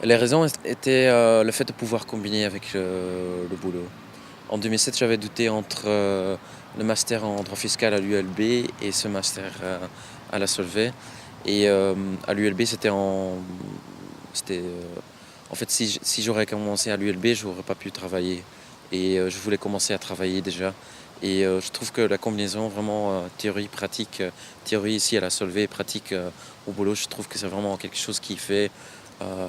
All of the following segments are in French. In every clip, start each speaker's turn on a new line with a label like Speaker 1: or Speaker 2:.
Speaker 1: Les raisons étaient le fait de pouvoir combiner avec le boulot. En 2007, j'avais douté entre le master en droit fiscal à l'ULB et ce master à la Solvay. Et à l'ULB, en fait, si j'aurais commencé à l'ULB, j'aurais pas pu travailler. Et je voulais commencer à travailler déjà. Et je trouve que la combinaison vraiment théorie-pratique, théorie ici à la Solvay et pratique au boulot, je trouve que c'est vraiment quelque chose qui fait euh,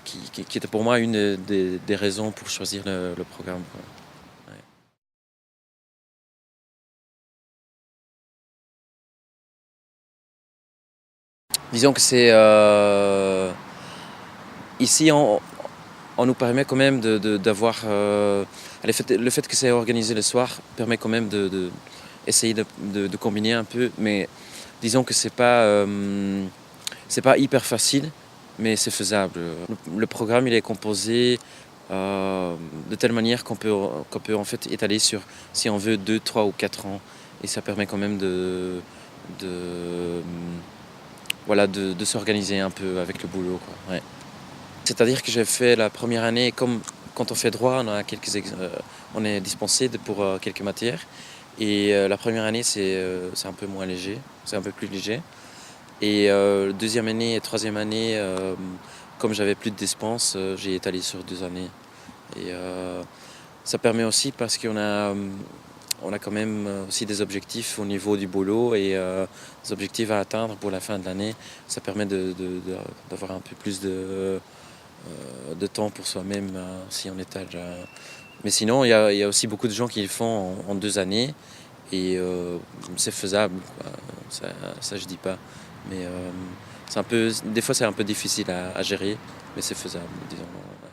Speaker 1: qui était pour moi une des raisons pour choisir le programme, quoi. Ouais. Disons que ici on nous permet quand même d'avoir le fait que c'est organisé le soir permet quand même de essayer de combiner un peu, mais disons que c'est pas hyper facile, mais c'est faisable. Le programme il est composé de telle manière qu'on peut en fait étaler sur, si on veut, 2, 3 ou 4 ans. Et ça permet quand même de, voilà, de s'organiser un peu avec le boulot, quoi. Ouais. C'est-à-dire que j'ai fait la première année, comme quand on fait droit, on est dispensé pour quelques matières. Et la première année, c'est un peu moins léger, c'est un peu plus léger. Et deuxième année et troisième année, comme j'avais plus de dispense, j'ai étalé sur 2 années. Et ça permet aussi parce on a quand même aussi des objectifs au niveau du boulot et des objectifs à atteindre pour la fin de l'année. Ça permet d'avoir un peu plus de temps pour soi-même si on étale. Mais sinon, il y a aussi beaucoup de gens qui le font en 2 années et c'est faisable, quoi. Ça, je dis pas. Mais des fois, c'est un peu difficile à gérer, mais c'est faisable, disons. Ouais.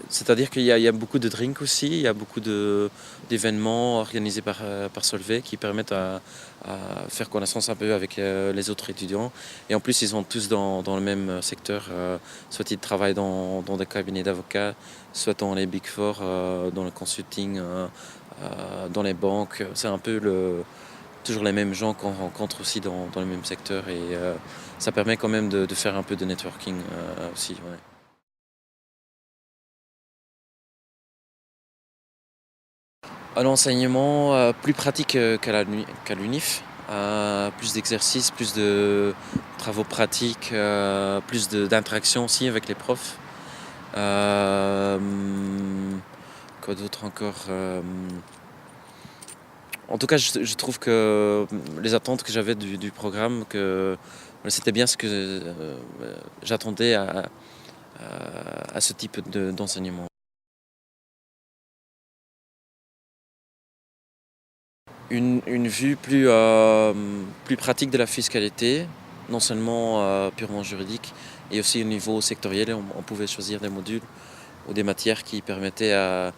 Speaker 1: C'est-à-dire il y a beaucoup de drinks aussi, il y a beaucoup d'événements organisés par Solvay qui permettent à faire connaissance un peu avec les autres étudiants. Et en plus, ils sont tous dans le même secteur. Soit ils travaillent dans des cabinets d'avocats, soit dans les Big Four, dans le consulting, dans les banques. C'est un peu toujours les mêmes gens qu'on rencontre aussi dans le même secteur. Et ça permet quand même de faire un peu de networking aussi. Ouais. Un enseignement plus pratique qu'à l'UNIF, plus d'exercices, plus de travaux pratiques, plus d'interaction aussi avec les profs. Euh, Quoi d'autre encore En tout cas, je trouve que les attentes que j'avais du programme, que c'était bien ce que j'attendais à ce type d'enseignement. Une vue plus pratique de la fiscalité, non seulement purement juridique, et aussi au niveau sectoriel. On pouvait choisir des modules ou des matières qui permettaient à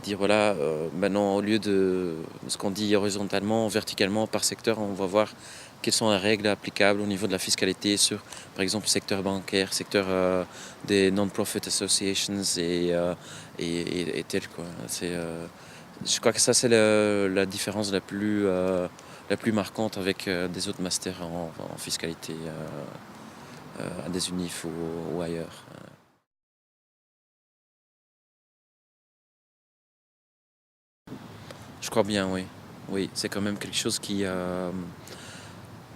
Speaker 1: dire voilà, maintenant au lieu de ce qu'on dit horizontalement, verticalement par secteur, on va voir quelles sont les règles applicables au niveau de la fiscalité sur, par exemple, le secteur bancaire, secteur des non-profit associations et tel, quoi. Je crois que ça, c'est la différence la plus marquante avec des autres masters en fiscalité à des unifs ou ailleurs. Je crois bien, oui. Oui, c'est quand même quelque chose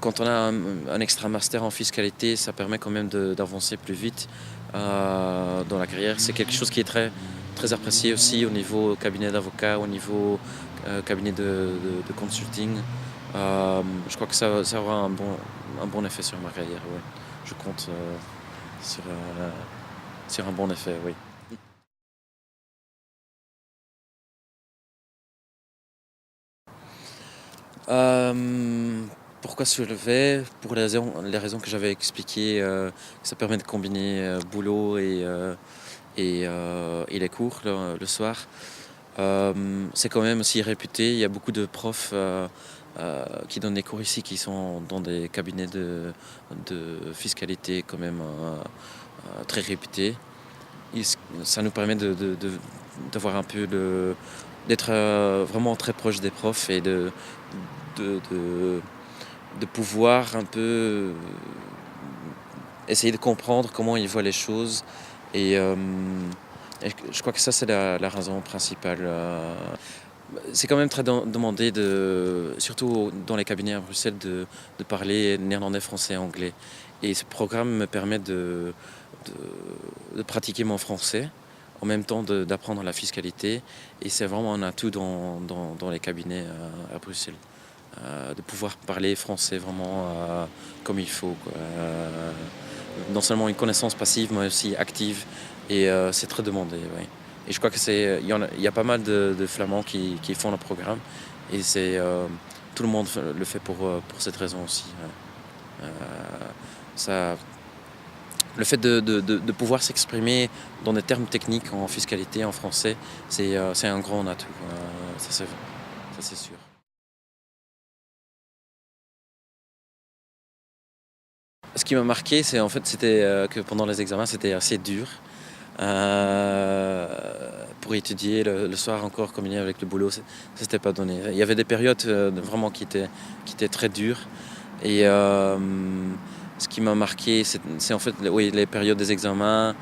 Speaker 1: quand on a un extra master en fiscalité, ça permet quand même d'avancer plus vite dans la carrière. C'est quelque chose qui est très apprécié aussi au niveau cabinet d'avocat, au niveau cabinet de consulting. Je crois que ça aura un bon effet sur ma carrière, ouais. Je compte sur, sur un bon effet, oui. Euh, Pourquoi soulever? Pour les raisons que j'avais expliquées, que ça permet de combiner boulot et les cours le soir. C'est quand même aussi réputé. Il y a beaucoup de profs qui donnent des cours ici qui sont dans des cabinets de fiscalité quand même très réputés. Ça nous permet d'avoir un peu d'être vraiment très proche des profs et de, de pouvoir un peu essayer de comprendre comment ils voient les choses. Et, euh, et je crois que ça, c'est la raison principale. C'est quand même très demandé, surtout dans les cabinets à Bruxelles, de parler néerlandais, français, anglais. Et ce programme me permet de pratiquer mon français en même temps d'apprendre la fiscalité. Et c'est vraiment un atout dans les cabinets à Bruxelles. De pouvoir parler français vraiment comme il faut, quoi. Non seulement une connaissance passive, mais aussi active. Et c'est très demandé, ouais. Et je crois que il y a pas mal de Flamands qui font le programme. Et tout le monde le fait pour cette raison aussi, ouais. Ça, le fait de pouvoir s'exprimer dans des termes techniques en fiscalité, en français, c'est un grand atout. Ça c'est sûr. Ce qui m'a marqué, c'était que pendant les examens, c'était assez dur. Pour étudier le soir encore combiné avec le boulot, c'était pas donné. Il y avait des périodes vraiment qui étaient très dures. Et ce qui m'a marqué, c'est en fait oui, les périodes des examens,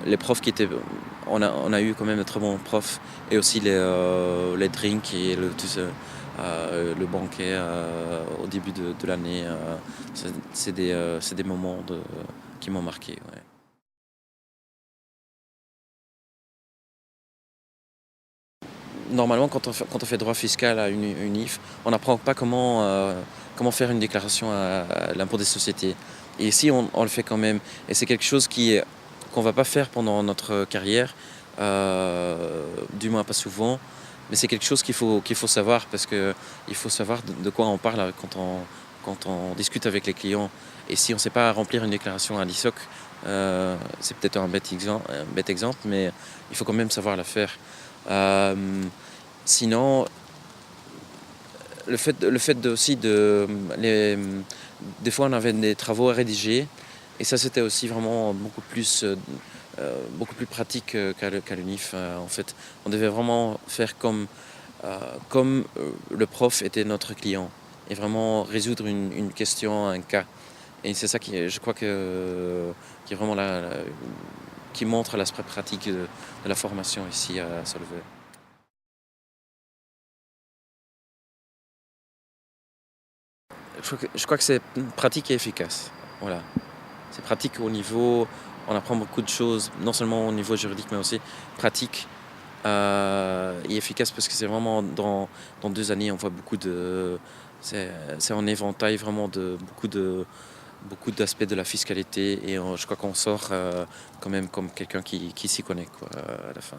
Speaker 1: les profs qui étaient. On a eu quand même de très bons profs et aussi les drinks et le banquet au début de l'année. C'est des moments qui m'ont marqué. Ouais. Normalement, quand on fait droit fiscal à une IF, on n'apprend pas comment faire une déclaration à l'impôt des sociétés. Et ici, on le fait quand même. Et c'est quelque chose qu'on ne va pas faire pendant notre carrière, du moins pas souvent. Mais c'est quelque chose qu'il faut savoir parce qu'il faut savoir de quoi on parle quand on discute avec les clients. Et si on ne sait pas remplir une déclaration à l'ISOC, c'est peut-être un bête exemple, mais il faut quand même savoir la faire. Euh, Sinon, aussi des fois on avait des travaux à rédiger et ça c'était aussi vraiment beaucoup plus pratique qu'à l'UNIF. En fait, on devait vraiment faire comme le prof était notre client et vraiment résoudre une question, un cas. Et c'est ça je crois qui est vraiment qui montre l'aspect pratique de la formation ici à Solvay. Je crois que c'est pratique et efficace. Voilà. C'est pratique au niveau. On apprend beaucoup de choses, non seulement au niveau juridique, mais aussi pratique et efficace parce que c'est vraiment dans 2 années, on voit beaucoup de. C'est un éventail vraiment de beaucoup d'aspects de la fiscalité et je crois qu'on sort quand même comme quelqu'un qui s'y connaît quoi, à la fin.